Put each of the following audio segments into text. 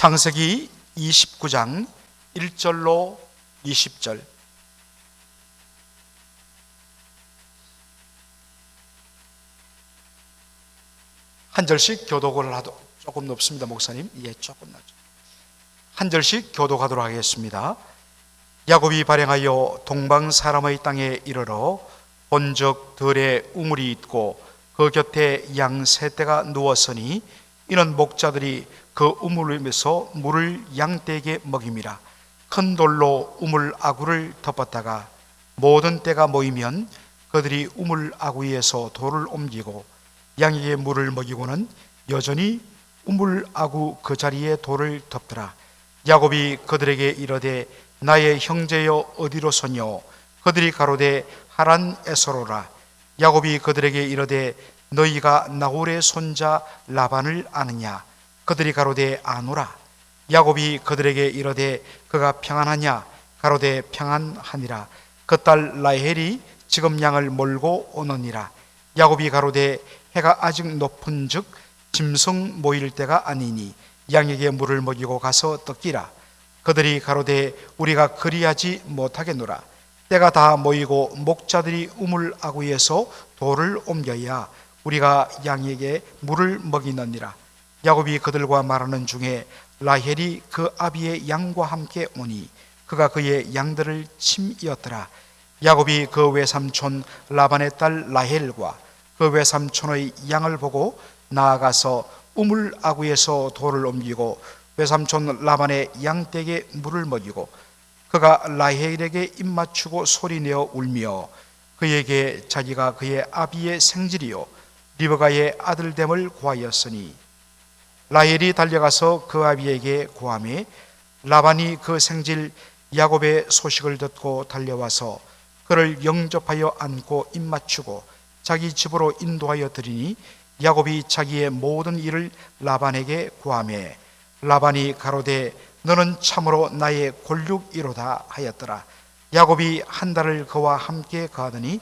창세기 29장 1절로 20절. 한 절씩 교독을 하도 조금 높습니다, 목사님. 예, 조금 낮죠. 한 절씩 교독하도록 하겠습니다. 야곱이 발행하여 동방 사람의 땅에 이르러 본적 들에 우물이 있고 그 곁에 양 세 떼가 누웠으니 이는 목자들이 그 우물에서 물을 양떼에게 먹임이라. 큰 돌로 우물 아구를 덮었다가 모든 떼가 모이면 그들이 우물 아구 위에서 돌을 옮기고 양에게 물을 먹이고는 여전히 우물 아구 그 자리에 돌을 덮더라. 야곱이 그들에게 이르되 나의 형제여 어디로 서뇨? 그들이 가로되 하란 에서로라. 야곱이 그들에게 이르되 너희가 나홀의 손자 라반을 아느냐? 그들이 가로되 아노라. 야곱이 그들에게 이르되 그가 평안하냐? 가로되 평안하니라. 그 딸 라헬이 지금 양을 몰고 오느니라. 야곱이 가로되 해가 아직 높은즉 짐승 모일 때가 아니니 양에게 물을 먹이고 가서 뜯기라. 그들이 가로되 우리가 그리하지 못하겠노라. 때가 다 모이고 목자들이 우물 아구에서 돌을 옮겨야 우리가 양에게 물을 먹이느니라. 야곱이 그들과 말하는 중에 라헬이 그 아비의 양과 함께 오니 그가 그의 양들을 침이었더라. 야곱이 그 외삼촌 라반의 딸 라헬과 그 외삼촌의 양을 보고 나아가서 우물 아구에서 돌을 옮기고 외삼촌 라반의 양떼에게 물을 먹이고 그가 라헬에게 입맞추고 소리내어 울며 그에게 자기가 그의 아비의 생질이요 리브가의 아들됨을 구하였으니 라헬이 달려가서 그 아비에게 구하매 라반이 그 생질 야곱의 소식을 듣고 달려와서 그를 영접하여 안고 입맞추고 자기 집으로 인도하여 드리니 야곱이 자기의 모든 일을 라반에게 구하매 라반이 가로되 너는 참으로 나의 골육이로다 하였더라. 야곱이 한 달을 그와 함께 거하더니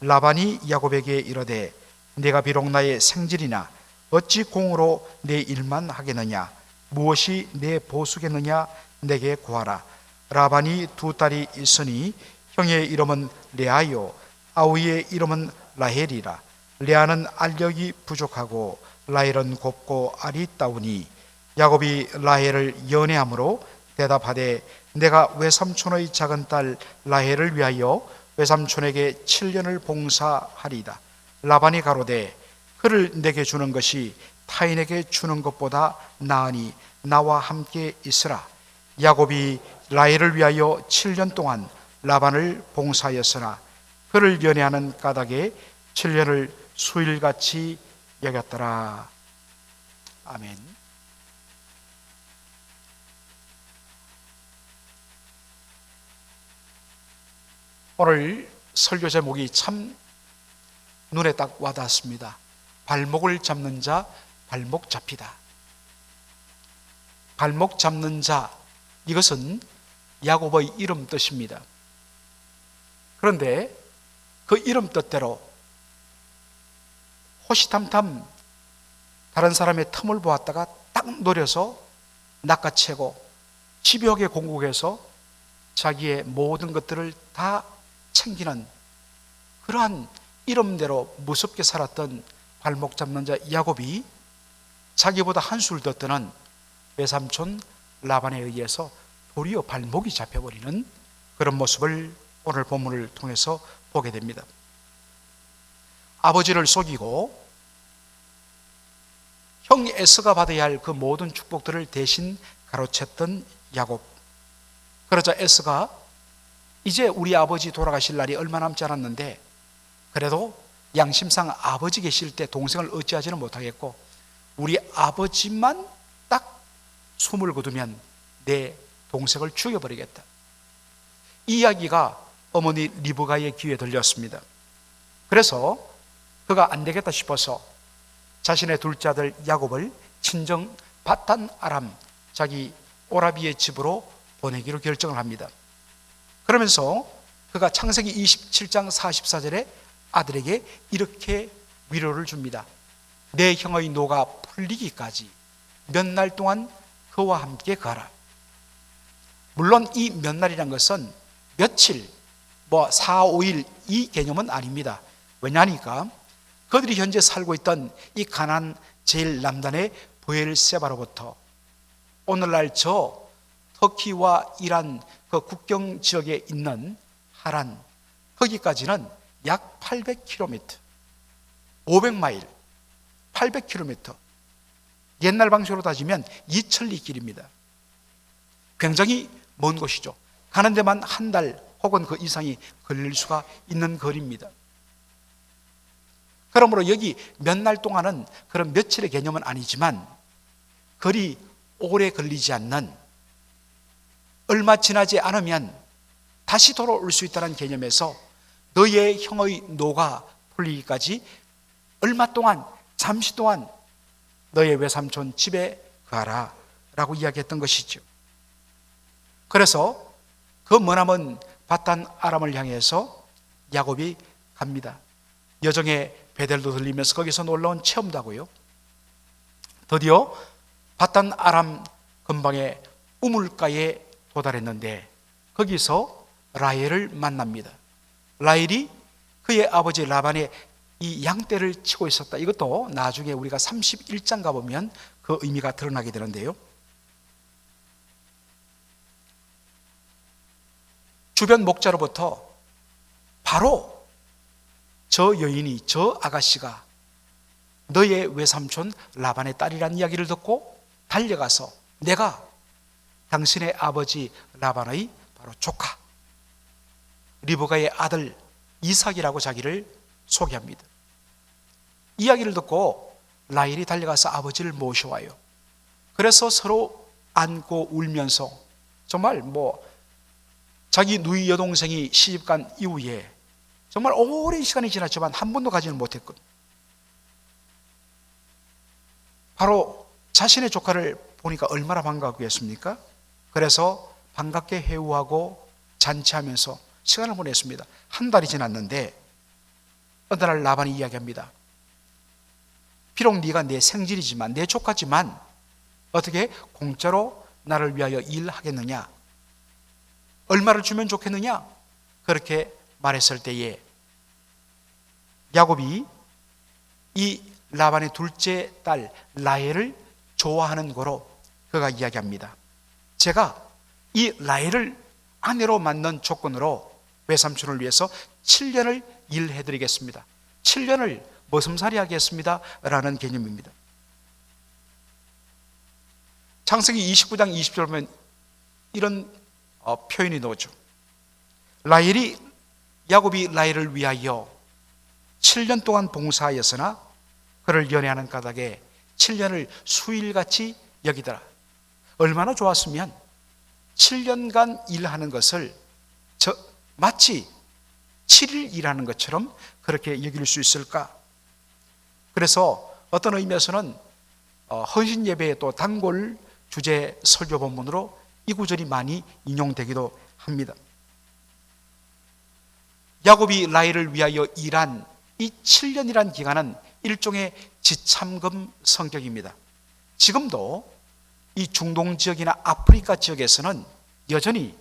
라반이 야곱에게 이르되 네가 비록 나의 생질이나 어찌 공으로 내 일만 하겠느냐? 무엇이 내 보수겠느냐? 내게 구하라. 라반이 두 딸이 있으니 형의 이름은 레아요 아우의 이름은 라헬이라. 레아는 알력이 부족하고 라헬은 곱고 알이 있다우니 야곱이 라헬을 연애함으로 대답하되 내가 외삼촌의 작은 딸 라헬을 위하여 외삼촌에게 7년을 봉사하리이다. 라반이 가로되 그를 내게 주는 것이 타인에게 주는 것보다 나으니 나와 함께 있으라. 야곱이 라헬을 위하여 7년 동안 라반을 봉사하였으나 그를 연애하는 까닭에 7년을 수일같이 여겼더라. 아멘. 오늘 설교 제목이 참 눈에 딱 와닿습니다. 발목을 잡는 자 발목 잡히다. 발목 잡는 자, 이것은 야곱의 이름 뜻입니다. 그런데 그 이름 뜻대로 호시탐탐 다른 사람의 틈을 보았다가 딱 노려서 낚아채고 집요하게 공국해서 자기의 모든 것들을 다 챙기는 그러한 이름대로 무섭게 살았던 발목 잡는 자 야곱이 자기보다 한술 더 뜨는 외삼촌 라반에 의해서 도리어 발목이 잡혀버리는 그런 모습을 오늘 본문을 통해서 보게 됩니다. 아버지를 속이고 형 에서가 받아야 할 그 모든 축복들을 대신 가로챘던 야곱. 그러자 에서가 이제 우리 아버지 돌아가실 날이 얼마 남지 않았는데 그래도 양심상 아버지 계실 때 동생을 어찌하지는 못하겠고 우리 아버지만 딱 숨을 거두면 내 동생을 죽여버리겠다. 이 이야기가 어머니 리브가의 귀에 들렸습니다. 그래서 그가 안 되겠다 싶어서 자신의 둘째 아들 야곱을 친정 바탄 아람 자기 오라비의 집으로 보내기로 결정을 합니다. 그러면서 그가 창세기 27장 44절에 아들에게 이렇게 위로를 줍니다. 내 형의 노가 풀리기까지 몇 날 동안 그와 함께 가라. 물론 이 몇 날이란 것은 며칠, 4, 5일 이 개념은 아닙니다. 왜냐하니까 그들이 현재 살고 있던 이 가나안 제일 남단의 브엘세바로부터 오늘날 저 터키와 이란 그 국경 지역에 있는 하란, 거기까지는 약 800km, 500마일, 800km. 옛날 방식으로 따지면 2천리 길입니다. 굉장히 먼 곳이죠. 가는 데만 한 달 혹은 그 이상이 걸릴 수가 있는 거리입니다. 그러므로 여기 몇 날 동안은 그런 며칠의 개념은 아니지만 거리 오래 걸리지 않는, 얼마 지나지 않으면 다시 돌아올 수 있다는 개념에서 너의 형의 노가 풀리기까지 얼마 동안, 잠시 동안 너의 외삼촌 집에 가라 라고 이야기했던 것이죠. 그래서 그 머나먼 바단 아람을 향해서 야곱이 갑니다. 여정에 베델도 들리면서 거기서 놀라운 체험도 하고요. 드디어 바단 아람 근방의 우물가에 도달했는데 거기서 라헬을 만납니다. 라헬이 그의 아버지 라반의 이 양떼를 치고 있었다. 이것도 나중에 우리가 31장 가보면 그 의미가 드러나게 되는데요. 주변 목자로부터 바로 저 여인이, 저 아가씨가 너의 외삼촌 라반의 딸이라는 이야기를 듣고 달려가서 내가 당신의 아버지 라반의 바로 조카 리브가의 아들 이삭이라고 자기를 소개합니다. 이야기를 듣고 라헬이 달려가서 아버지를 모셔와요. 그래서 서로 안고 울면서 정말 자기 누이 여동생이 시집간 이후에 정말 오랜 시간이 지났지만 한 번도 가지는 못했거든. 바로 자신의 조카를 보니까 얼마나 반갑겠습니까? 그래서 반갑게 회우하고 잔치하면서 시간을 보냈습니다. 한 달이 지났는데 어느 날 라반이 이야기합니다. 비록 네가 내 생질이지만, 내 조카지만 어떻게 공짜로 나를 위하여 일하겠느냐? 얼마를 주면 좋겠느냐? 그렇게 말했을 때에 야곱이 이 라반의 둘째 딸 라헬을 좋아하는 거로 그가 이야기합니다. 제가 이 라헬을 아내로 맞는 조건으로 외삼촌을 위해서 7년을 일해드리겠습니다. 7년을 머슴살이 하겠습니다 라는 개념입니다. 창세기 29장 20절 보면 이런 표현이 나오죠. 야곱이 라헬을 위하여 7년 동안 봉사하였으나 그를 연애하는 까닭에 7년을 수일같이 여기더라. 얼마나 좋았으면 7년간 일하는 것을 마치 7일 일하는 것처럼 그렇게 여길 수 있을까? 그래서 어떤 의미에서는 헌신 예배의 또 단골 주제 설교 본문으로 이 구절이 많이 인용되기도 합니다. 야곱이 라헬을 위하여 일한 이 7년이란 기간은 일종의 지참금 성격입니다. 지금도 이 중동 지역이나 아프리카 지역에서는 여전히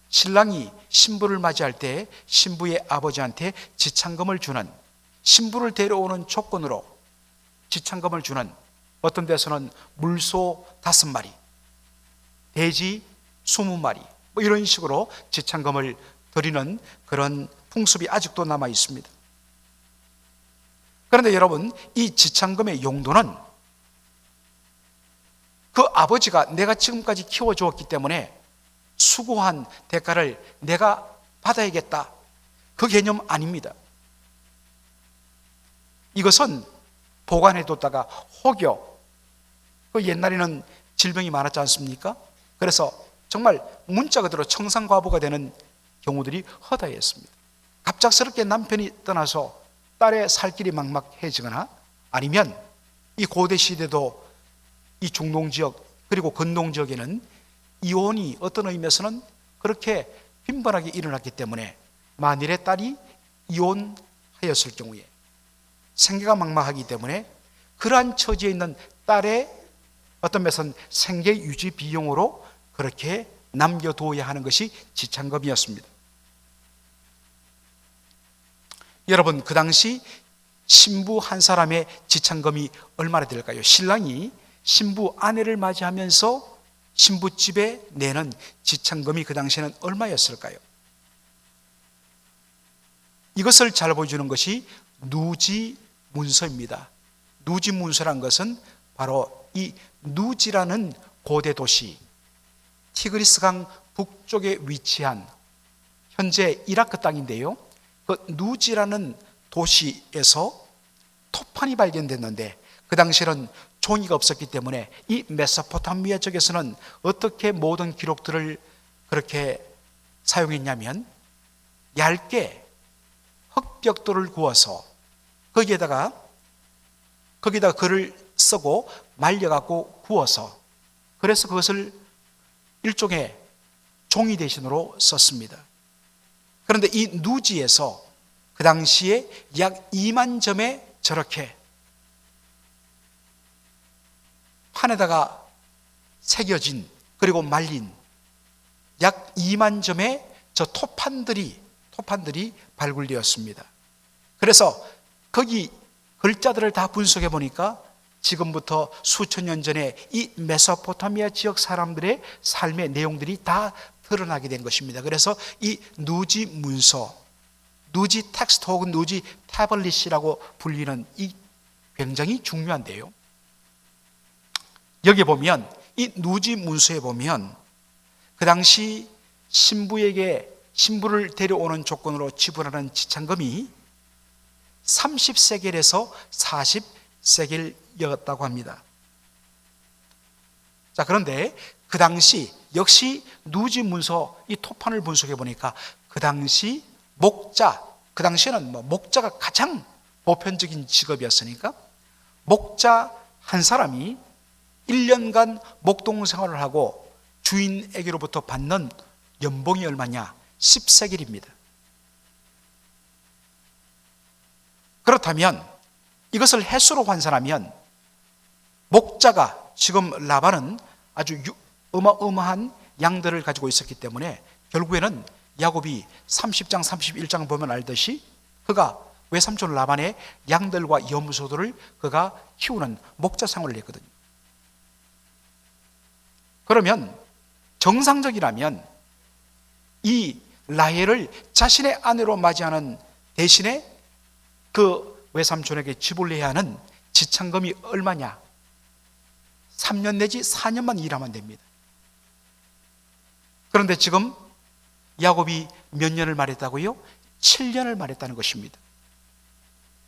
신랑이 신부를 맞이할 때 신부의 아버지한테 지참금을 주는, 신부를 데려오는 조건으로 지참금을 주는, 어떤 데서는 물소 5마리, 돼지 20마리 이런 식으로 지참금을 드리는 그런 풍습이 아직도 남아 있습니다. 그런데 여러분, 이 지참금의 용도는 그 아버지가 내가 지금까지 키워주었기 때문에 수고한 대가를 내가 받아야겠다, 그 개념 아닙니다. 이것은 보관해뒀다가 혹여, 그 옛날에는 질병이 많았지 않습니까? 그래서 정말 문자 그대로 청산과부가 되는 경우들이 허다했습니다. 갑작스럽게 남편이 떠나서 딸의 살 길이 막막해지거나 아니면 이 고대 시대도 이 중동 지역 그리고 근동 지역에는 이혼이 어떤 의미에서는 그렇게 빈번하게 일어났기 때문에 만일에 딸이 이혼하였을 경우에 생계가 막막하기 때문에 그러한 처지에 있는 딸의 어떤 면에서는 생계 유지 비용으로 그렇게 남겨두어야 하는 것이 지참금이었습니다. 여러분, 그 당시 신부 한 사람의 지참금이 얼마나 될까요? 신랑이 신부 아내를 맞이하면서 신부집에 내는 지참금이 그 당시에는 얼마였을까요? 이것을 잘 보여주는 것이 누지문서입니다. 누지문서란 것은 바로 이 누지라는 고대 도시, 티그리스강 북쪽에 위치한 현재 이라크 땅인데요. 그 누지라는 도시에서 토판이 발견됐는데 그 당시에는 종이가 없었기 때문에 이 메소포타미아 쪽에서는 어떻게 모든 기록들을 그렇게 사용했냐면 얇게 흙벽돌을 구워서 거기에다가 글을 쓰고 말려갖고 구워서 그래서 그것을 일종의 종이 대신으로 썼습니다. 그런데 이 누지에서 그 당시에 약 2만 점에 저렇게 판에다가 새겨진 그리고 말린 약 2만 점의 저 토판들이 발굴되었습니다. 그래서 거기 글자들을 다 분석해 보니까 지금부터 수천 년 전에 이 메소포타미아 지역 사람들의 삶의 내용들이 다 드러나게 된 것입니다. 그래서 이 누지 문서, 누지 텍스트 혹은 누지 태블릿이라고 불리는 이 굉장히 중요한데요. 여기 보면 이 누지 문서에 보면 그 당시 신부를 데려오는 조건으로 지불하는 지참금이 30세겔에서 40세겔이었다고 합니다. 자, 그런데 그 당시 역시 누지 문서 이 토판을 분석해 보니까 그 당시 그 당시에는 목자가 가장 보편적인 직업이었으니까 목자 한 사람이 1년간 목동 생활을 하고 주인에게로부터 받는 연봉이 얼마냐? 10세겔입니다. 그렇다면 이것을 횟수로 환산하면 목자가 지금 라반은 아주 어마어마한 양들을 가지고 있었기 때문에 결국에는 야곱이 30장 31장 보면 알듯이 그가 외삼촌 라반의 양들과 염소들을 그가 키우는 목자 생활을 했거든요. 그러면 정상적이라면 이 라헬을 자신의 아내로 맞이하는 대신에 그 외삼촌에게 지불해야 하는 지참금이 얼마냐? 3년 내지 4년만 일하면 됩니다. 그런데 지금 야곱이 몇 년을 말했다고요? 7년을 말했다는 것입니다.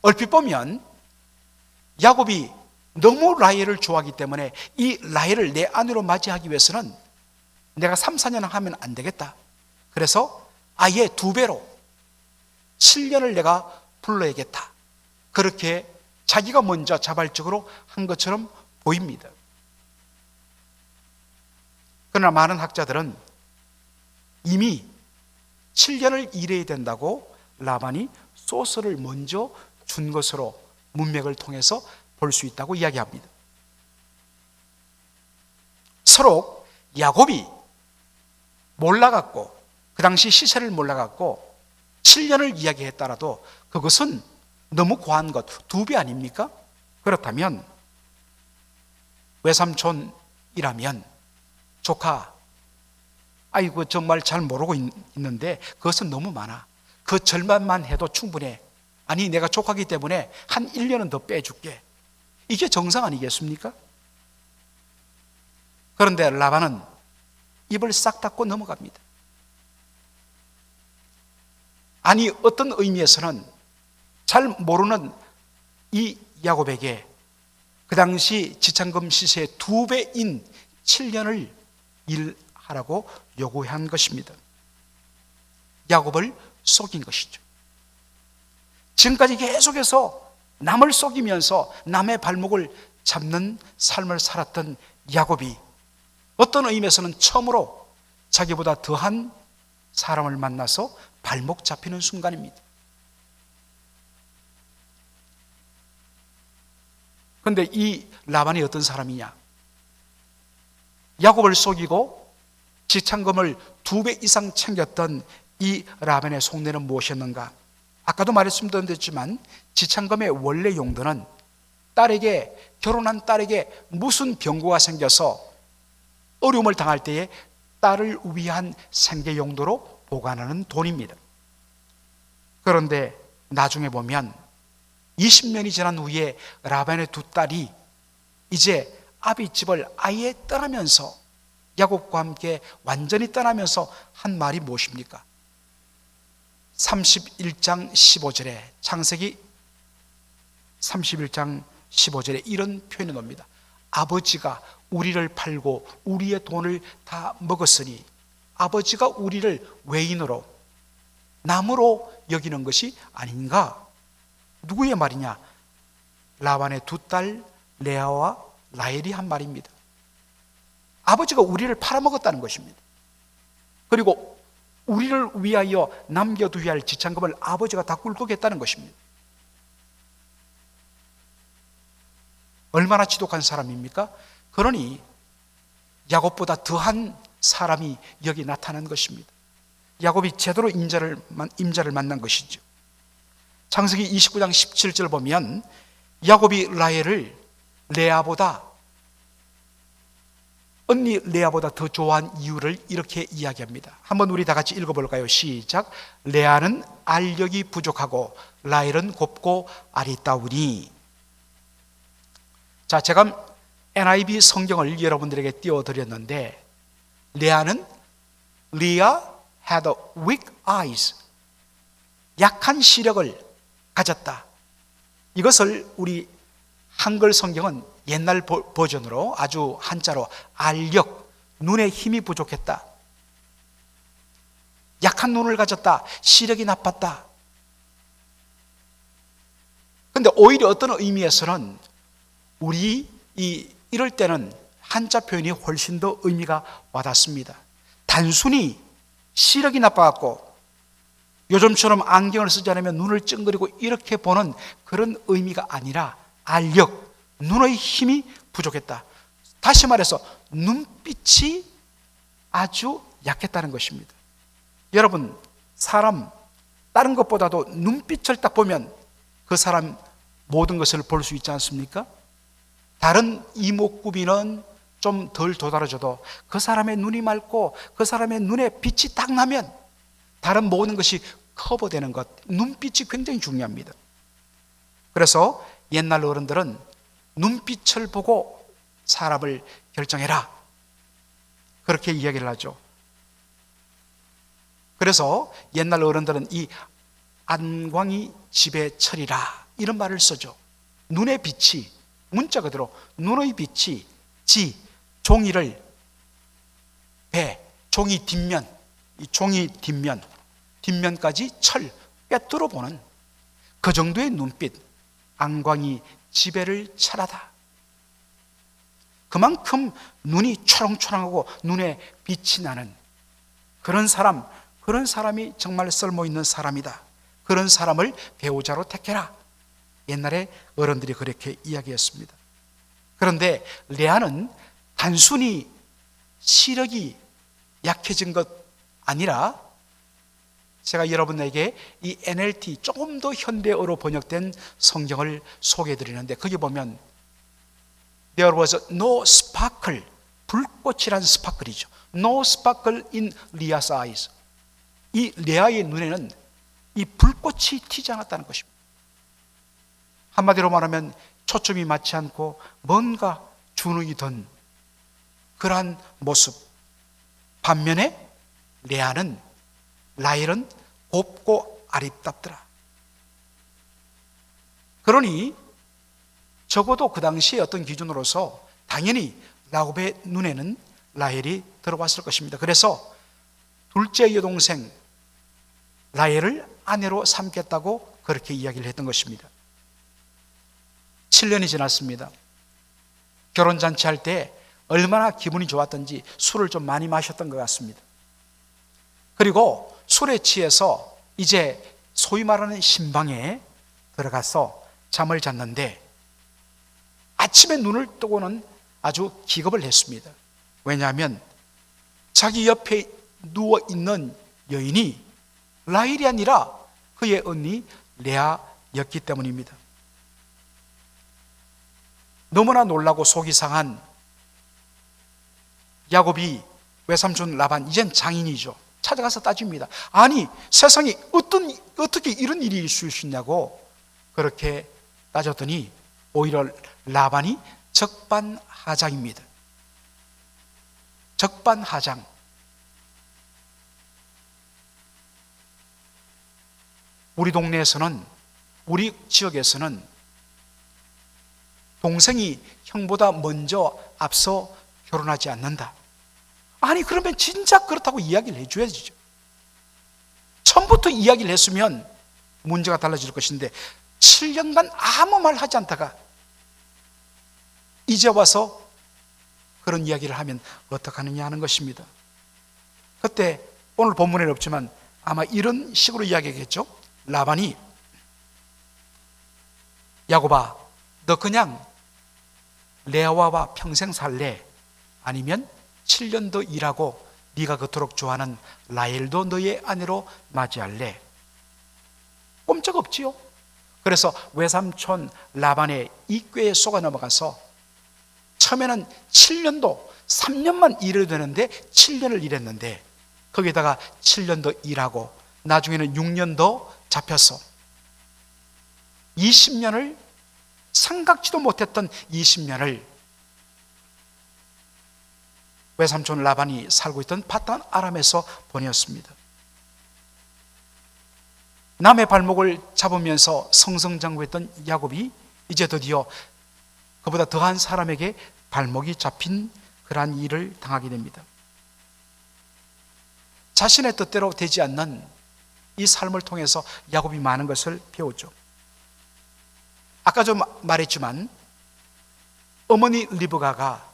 얼핏 보면 야곱이 너무 라헬을 좋아하기 때문에 이 라헬을 내 아내로 맞이하기 위해서는 내가 3, 4년 하면 안 되겠다. 그래서 아예 2배로 7년을 내가 불러야겠다. 그렇게 자기가 먼저 자발적으로 한 것처럼 보입니다. 그러나 많은 학자들은 이미 7년을 일해야 된다고 라반이 소스를 먼저 준 것으로 문맥을 통해서 볼 수 있다고 이야기합니다. 서로 야곱이 몰라갖고 그 당시 시세를 몰라갖고 7년을 이야기했더라도 그것은 너무 과한 것, 2배 아닙니까? 그렇다면 외삼촌이라면 조카, 아이고 정말 잘 모르고 있는데 그것은 너무 많아. 그 절반만 해도 충분해. 아니 내가 조카기 때문에 한 1년은 더 빼줄게. 이게 정상 아니겠습니까? 그런데 라반은 입을 싹 닫고 넘어갑니다. 아니 어떤 의미에서는 잘 모르는 이 야곱에게 그 당시 지참금 시세의 2배인 7년을 일하라고 요구한 것입니다. 야곱을 속인 것이죠. 지금까지 계속해서 남을 속이면서 남의 발목을 잡는 삶을 살았던 야곱이 어떤 의미에서는 처음으로 자기보다 더한 사람을 만나서 발목 잡히는 순간입니다. 그런데 이 라반이 어떤 사람이냐? 야곱을 속이고 지참금을 2배 이상 챙겼던 이 라반의 속내는 무엇이었는가? 아까도 말씀드렸지만 지참금의 원래 용도는 결혼한 딸에게 무슨 병고가 생겨서 어려움을 당할 때에 딸을 위한 생계 용도로 보관하는 돈입니다. 그런데 나중에 보면 20년이 지난 후에 라반의 2딸이 이제 아비 집을 아예 떠나면서, 야곱과 함께 완전히 떠나면서 한 말이 무엇입니까? 31장 15절에, 창세기 31장 15절에 이런 표현이 나옵니다. 아버지가 우리를 팔고 우리의 돈을 다 먹었으니 아버지가 우리를 외인으로, 남으로 여기는 것이 아닌가? 누구의 말이냐? 라반의 2딸 레아와 라헬이 한 말입니다. 아버지가 우리를 팔아먹었다는 것입니다. 그리고 우리를 위하여 남겨두어야 할 지참금을 아버지가 다 꿀꺽했다는 것입니다. 얼마나 지독한 사람입니까? 그러니 야곱보다 더한 사람이 여기 나타난 것입니다. 야곱이 제대로 임자를 만난 것이죠. 창세기 29장 17절 보면 야곱이 라헬을 언니 레아보다 더 좋아한 이유를 이렇게 이야기합니다. 한번 우리 다 같이 읽어볼까요? 시작. 레아는 알력이 부족하고 라헬은 곱고 아리따우니. 자, 제가 NIV 성경을 여러분들에게 띄워드렸는데, 레아는 Leah had weak eyes, 약한 시력을 가졌다. 이것을 우리 한글 성경은 옛날 버전으로 아주 한자로 알력, 눈에 힘이 부족했다, 약한 눈을 가졌다, 시력이 나빴다. 그런데 오히려 어떤 의미에서는 이럴 때는 한자 표현이 훨씬 더 의미가 와닿습니다. 단순히 시력이 나빠갖고 요즘처럼 안경을 쓰지 않으면 눈을 찡그리고 이렇게 보는 그런 의미가 아니라 알력, 눈의 힘이 부족했다. 다시 말해서 눈빛이 아주 약했다는 것입니다. 여러분, 사람 다른 것보다도 눈빛을 딱 보면 그 사람 모든 것을 볼 수 있지 않습니까? 다른 이목구비는 좀 덜 도드라져도 그 사람의 눈이 맑고 그 사람의 눈에 빛이 딱 나면 다른 모든 것이 커버되는 것, 눈빛이 굉장히 중요합니다. 그래서 옛날 어른들은 눈빛을 보고 사람을 결정해라, 그렇게 이야기를 하죠. 그래서 옛날 어른들은 이 안광이 집의 철이라 이런 말을 쓰죠. 눈의 빛이, 문자 그대로 눈의 빛이 종이를 종이 뒷면, 이 종이 뒷면까지 꿰뚫어 보는 그 정도의 눈빛, 안광이 지배를 철하다. 그만큼 눈이 초롱초롱하고 눈에 빛이 나는 그런 사람이 정말 쓸모있는 사람이다. 그런 사람을 배우자로 택해라. 옛날에 어른들이 그렇게 이야기했습니다. 그런데 레아는 단순히 시력이 약해진 것 아니라, 제가 여러분에게 이 NLT 조금 더 현대어로 번역된 성경을 소개해 드리는데, 거기 보면 There was no sparkle, 불꽃이란 스파클이죠. No sparkle in Leah's eyes. 이 레아의 눈에는 이 불꽃이 튀지 않았다는 것입니다. 한마디로 말하면 초점이 맞지 않고 뭔가 주눅이 든 그러한 모습. 반면에 라헬은 곱고 아리답더라. 그러니 적어도 그 당시의 어떤 기준으로서 당연히 야곱의 눈에는 라헬이 들어왔을 것입니다. 그래서 둘째 여동생 라헬을 아내로 삼겠다고 그렇게 이야기를 했던 것입니다. 7년이 지났습니다. 결혼잔치할 때 얼마나 기분이 좋았던지 술을 좀 많이 마셨던 것 같습니다. 그리고 술에 취해서 이제 소위 말하는 신방에 들어가서 잠을 잤는데 아침에 눈을 뜨고는 아주 기겁을 했습니다. 왜냐하면 자기 옆에 누워있는 여인이 라헬이 아니라 그의 언니 레아였기 때문입니다. 너무나 놀라고 속이 상한 야곱이 외삼촌 라반, 이젠 장인이죠. 찾아가서 따집니다. 아니, 세상에 어떻게 이런 일이 있을 수 있냐고 그렇게 따졌더니 오히려 라반이 적반하장입니다. 적반하장. 우리 동네에서는, 우리 지역에서는 동생이 형보다 먼저 앞서 결혼하지 않는다. 아니, 그러면 진짜 그렇다고 이야기를 해줘야죠. 처음부터 이야기를 했으면 문제가 달라질 것인데 7년간 아무 말 하지 않다가 이제 와서 그런 이야기를 하면 어떡하느냐 하는 것입니다. 그때 오늘 본문에는 없지만 아마 이런 식으로 이야기하겠죠. 라반이 야곱아, 너 그냥 레아와 평생 살래? 아니면 7년 더 일하고 네가 그토록 좋아하는 라헬도 너의 아내로 맞이할래? 꼼짝없지요. 그래서 외삼촌 라반의 이 꾀에 속아 넘어가서 처음에는 7년도 3년만 일해도 되는데 7년을 일했는데 거기에다가 7년 더 일하고 나중에는 6년 더 잡혀서 20년을 생각지도 못했던 20년을 외삼촌 라반이 살고 있던 파단 아람에서 보냈습니다. 남의 발목을 잡으면서 성성장구했던 야곱이 이제 드디어 그보다 더한 사람에게 발목이 잡힌 그러한 일을 당하게 됩니다. 자신의 뜻대로 되지 않는 이 삶을 통해서 야곱이 많은 것을 배우죠. 아까 좀 말했지만 어머니 리브가가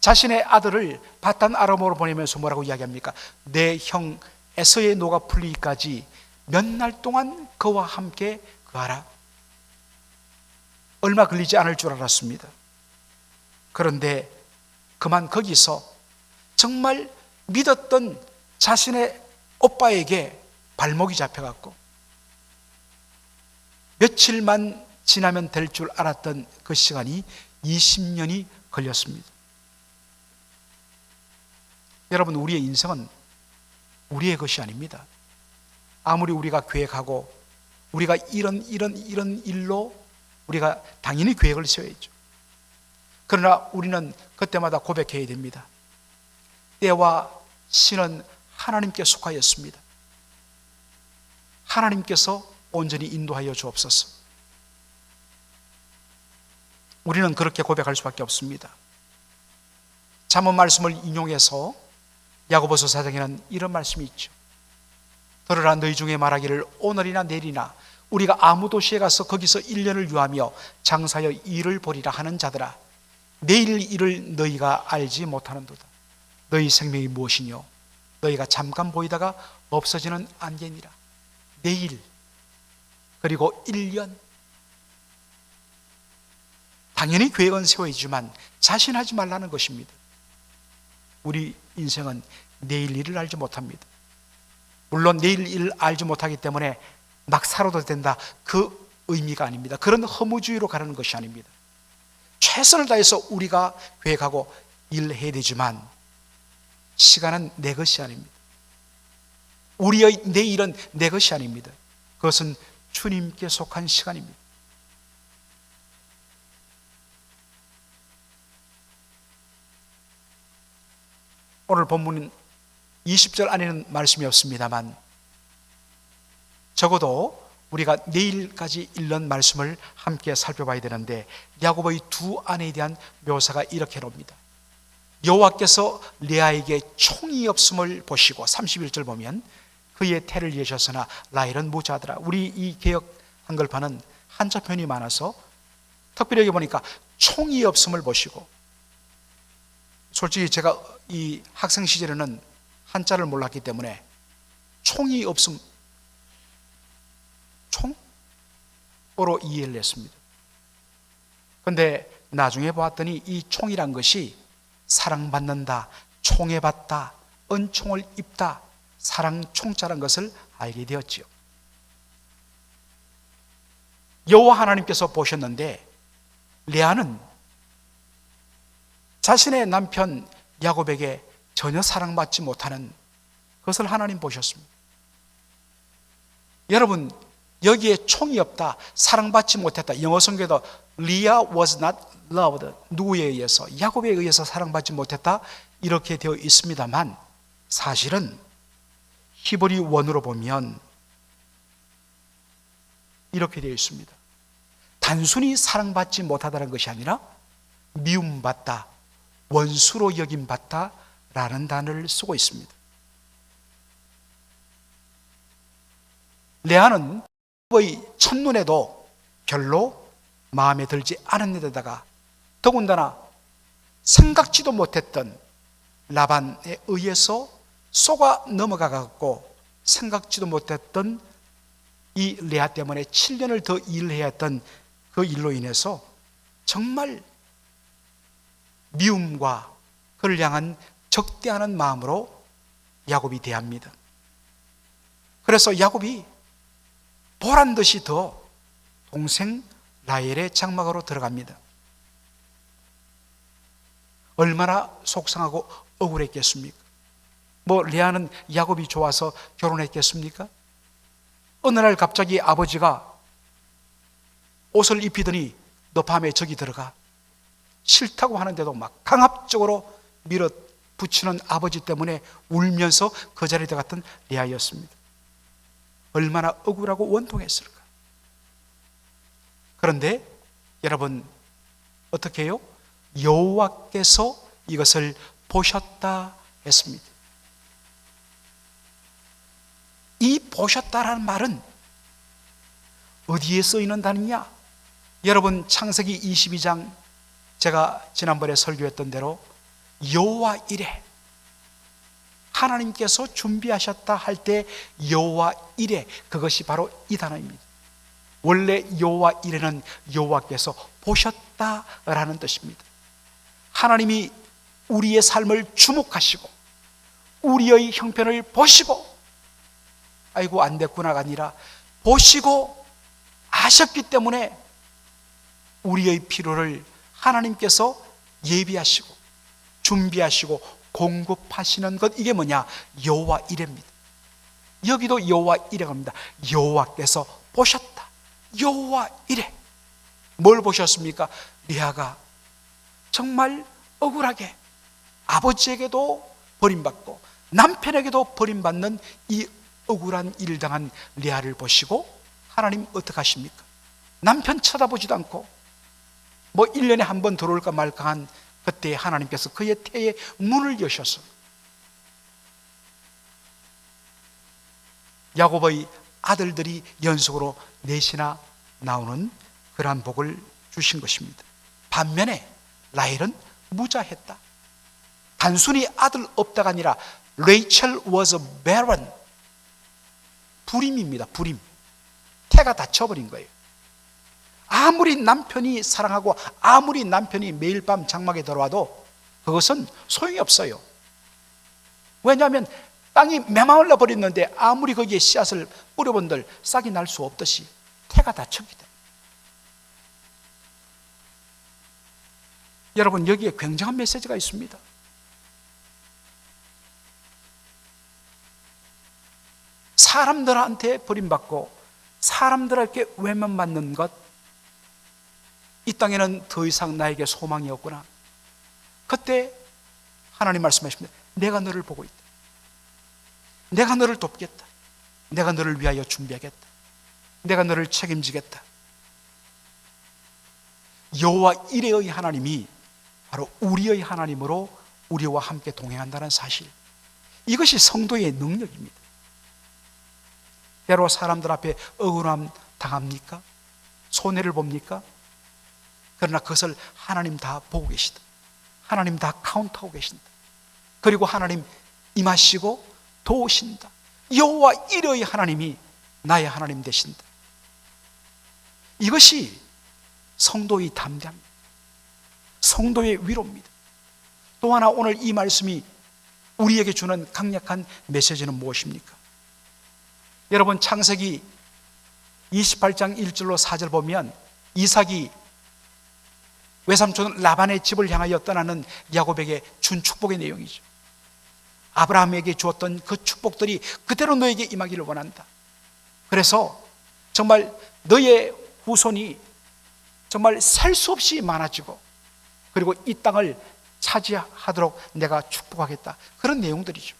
자신의 아들을 바단 아람으로 보내면서 뭐라고 이야기합니까? 내 형 에서의 노가 풀리기까지 몇 날 동안 그와 함께 거하라. 얼마 걸리지 않을 줄 알았습니다. 그런데 그만 거기서 정말 믿었던 자신의 오빠에게 발목이 잡혀갔고 며칠만 지나면 될 줄 알았던 그 시간이 20년이 걸렸습니다. 여러분, 우리의 인생은 우리의 것이 아닙니다. 아무리 우리가 계획하고 우리가 이런 일로 우리가 당연히 계획을 세워야죠. 그러나 우리는 그때마다 고백해야 됩니다. 때와 시는 하나님께 속하였습니다. 하나님께서 온전히 인도하여 주옵소서. 우리는 그렇게 고백할 수밖에 없습니다. 잠언 말씀을 인용해서 야고보서 4장에는 이런 말씀이 있죠. 들으라, 너희 중에 말하기를 오늘이나 내일이나 우리가 아무 도시에 가서 거기서 1년을 유하며 장사하여 일을 벌이라 하는 자들아, 내일 일을 너희가 알지 못하는도다. 너희 생명이 무엇이뇨? 너희가 잠깐 보이다가 없어지는 안개니라. 내일 그리고 1년. 당연히 계획은 세워야지만 자신하지 말라는 것입니다. 우리 인생은 내일 일을 알지 못합니다. 물론 내일 일을 알지 못하기 때문에 막 살아도 된다, 그 의미가 아닙니다. 그런 허무주의로 가는 것이 아닙니다. 최선을 다해서 우리가 계획하고 일해야 되지만 시간은 내 것이 아닙니다. 우리의 내일은 내 것이 아닙니다. 그것은 주님께 속한 시간입니다. 오늘 본문은 20절 안에는 말씀이 없습니다만 적어도 우리가 내일까지 읽는 말씀을 함께 살펴봐야 되는데 야곱의 두 아내에 대한 묘사가 이렇게 나옵니다. 여호와께서 레아에게 총이 없음을 보시고 31절 보면 그의 태를 예셨으나 라헬은 무자하더라. 우리 이 개역 한글판은 한자 표현이 많아서 특별히 여기 보니까 총이 없음을 보시고, 솔직히 제가 이 학생 시절에는 한자를 몰랐기 때문에 총이 없음, 총으로 이해를 했습니다. 그런데 나중에 보았더니 이 총이란 것이 사랑받는다, 총애받다, 은총을 입다, 사랑 총자란 것을 알게 되었지요. 여호와 하나님께서 보셨는데 레아는 자신의 남편 야곱에게 전혀 사랑받지 못하는 그것을 하나님 보셨습니다. 여러분, 여기에 총이 없다, 사랑받지 못했다. 영어 성경에도 Leah was not loved, 누구에 의해서? 야곱에 의해서 사랑받지 못했다 이렇게 되어 있습니다만, 사실은 히브리 원어로 보면 이렇게 되어 있습니다. 단순히 사랑받지 못하다는 것이 아니라 미움받다, 원수로 여김받다 라는 단어를 쓰고 있습니다. 레아는 야곱의 첫눈에도 별로 마음에 들지 않은 데다가 더군다나 생각지도 못했던 라반에 의해서 속아 넘어가고 생각지도 못했던 이 레아 때문에 7년을 더 일을 해야 했던 그 일로 인해서 정말 미움과 그를 향한 적대하는 마음으로 야곱이 대합니다. 그래서 야곱이 보란 듯이 더 동생 라헬의 장막으로 들어갑니다. 얼마나 속상하고 억울했겠습니까? 레아는 야곱이 좋아서 결혼했겠습니까? 어느 날 갑자기 아버지가 옷을 입히더니 너 밤에 저기 들어가, 싫다고 하는데도 막 강압적으로 밀어붙이는 아버지 때문에 울면서 그 자리에 들어갔던 레아였습니다. 얼마나 억울하고 원통했을까. 그런데 여러분 어떻게 해요? 여호와께서 이것을 보셨다 했습니다. 이 보셨다라는 말은 어디에 쓰이는 단어냐? 여러분 창세기 22장 제가 지난번에 설교했던 대로 여호와 이레, 하나님께서 준비하셨다 할 때 여호와 이레, 그것이 바로 이 단어입니다. 원래 여호와 이레는 여호와께서 보셨다라는 뜻입니다. 하나님이 우리의 삶을 주목하시고 우리의 형편을 보시고 아이고 안 됐구나가 아니라 보시고 아셨기 때문에 우리의 필요를 하나님께서 예비하시고 준비하시고 공급하시는 것, 이게 뭐냐? 여호와 이레입니다. 여기도 여호와 이레가 합니다. 여호와께서 보셨다. 여호와 이레. 뭘 보셨습니까? 레아가 정말 억울하게 아버지에게도 버림받고 남편에게도 버림받는 이 억울한 일을 당한 레아를 보시고 하나님 어떻게 하십니까? 남편 쳐다보지도 않고 1년에 한 번 들어올까 말까 한 그때 하나님께서 그의 태에 문을 여셔서 야곱의 아들들이 연속으로 넷이나 나오는 그러한 복을 주신 것입니다. 반면에 라헬은 무자했다. 단순히 아들 없다가 아니라 레이첼 was barren, 불임입니다. 불임. 태가 닫혀버린 거예요. 아무리 남편이 사랑하고 아무리 남편이 매일 밤 장막에 들어와도 그것은 소용이 없어요. 왜냐하면 땅이 메마르러 버렸는데 아무리 거기에 씨앗을 뿌려본들 싹이 날 수 없듯이 태가 닫혔기 때문에. 여러분 여기에 굉장한 메시지가 있습니다. 사람들한테 버림받고 사람들에게 외면받는 것, 이 땅에는 더 이상 나에게 소망이 없구나. 그때 하나님 말씀하십니다. 내가 너를 보고 있다. 내가 너를 돕겠다. 내가 너를 위하여 준비하겠다. 내가 너를 책임지겠다. 여호와 이레의 하나님이 바로 우리의 하나님으로 우리와 함께 동행한다는 사실, 이것이 성도의 능력입니다. 때로 사람들 앞에 억울함 당합니까? 손해를 봅니까? 그러나 그것을 하나님 다 보고 계시다. 하나님 다 카운트하고 계신다. 그리고 하나님 임하시고 도우신다. 여호와 이레의 하나님이 나의 하나님 되신다. 이것이 성도의 담대함입니다. 성도의 위로입니다. 또 하나 오늘 이 말씀이 우리에게 주는 강력한 메시지는 무엇입니까? 여러분, 창세기 28장 1절로 4절 보면 이삭이 외삼촌 라반의 집을 향하여 떠나는 야곱에게 준 축복의 내용이죠. 아브라함에게 주었던 그 축복들이 그대로 너에게 임하기를 원한다. 그래서 정말 너의 후손이 정말 셀 수 없이 많아지고, 그리고 이 땅을 차지하도록 내가 축복하겠다. 그런 내용들이죠.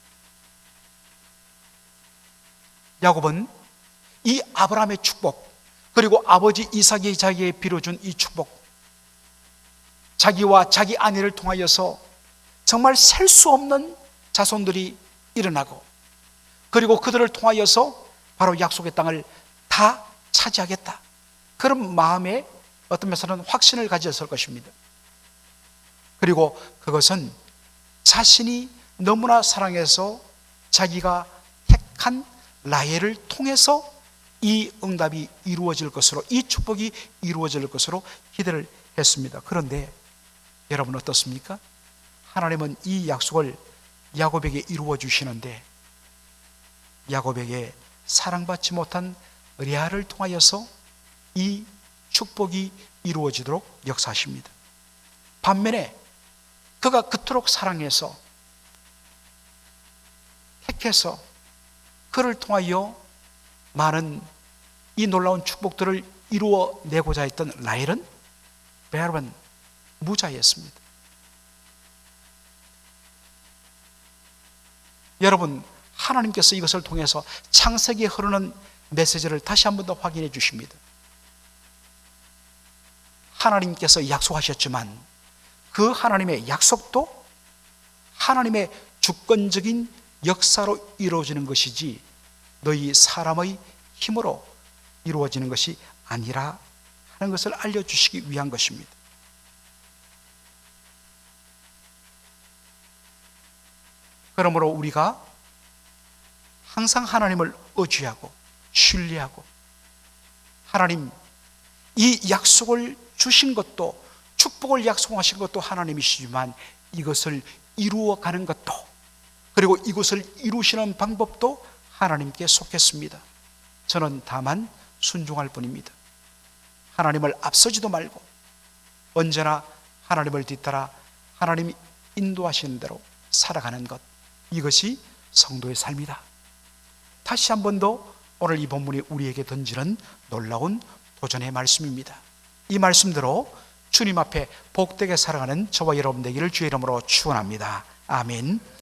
야곱은 이 아브라함의 축복, 그리고 아버지 이삭이 자기에게 빌어준 이 축복, 자기와 자기 아내를 통하여서 정말 셀 수 없는 자손들이 일어나고, 그리고 그들을 통하여서 바로 약속의 땅을 다 차지하겠다. 그런 마음에 어떤 면에서는 확신을 가졌을 것입니다. 그리고 그것은 자신이 너무나 사랑해서 자기가 택한 라헬을 통해서 이 응답이 이루어질 것으로, 이 축복이 이루어질 것으로 기대를 했습니다. 그런데 여러분 어떻습니까? 하나님은 이 약속을 야곱에게 이루어 주시는데, 야곱에게 사랑받지 못한 레아를 통하여서 이 축복이 이루어지도록 역사하십니다. 반면에 그가 그토록 사랑해서 택해서 그를 통하여 많은 이 놀라운 축복들을 이루어내고자 했던 라헬은 여러분 무자였습니다. 여러분, 하나님께서 이것을 통해서 창세기에 흐르는 메시지를 다시 한 번 더 확인해 주십니다. 하나님께서 약속하셨지만 그 하나님의 약속도 하나님의 주권적인 역사로 이루어지는 것이지 너희 사람의 힘으로 이루어지는 것이 아니라 하는 것을 알려주시기 위한 것입니다. 그러므로 우리가 항상 하나님을 의지하고 신뢰하고, 하나님 이 약속을 주신 것도, 축복을 약속하신 것도 하나님이시지만 이것을 이루어가는 것도, 그리고 이것을 이루시는 방법도 하나님께 속했습니다. 저는 다만 순종할 뿐입니다. 하나님을 앞서지도 말고 언제나 하나님을 뒤따라 하나님이 인도하시는 대로 살아가는 것, 이것이 성도의 삶이다. 다시 한 번 더 오늘 이 본문이 우리에게 던지는 놀라운 도전의 말씀입니다. 이 말씀대로 주님 앞에 복되게 살아가는 저와 여러분 되기를 주의 이름으로 축원합니다. 아멘.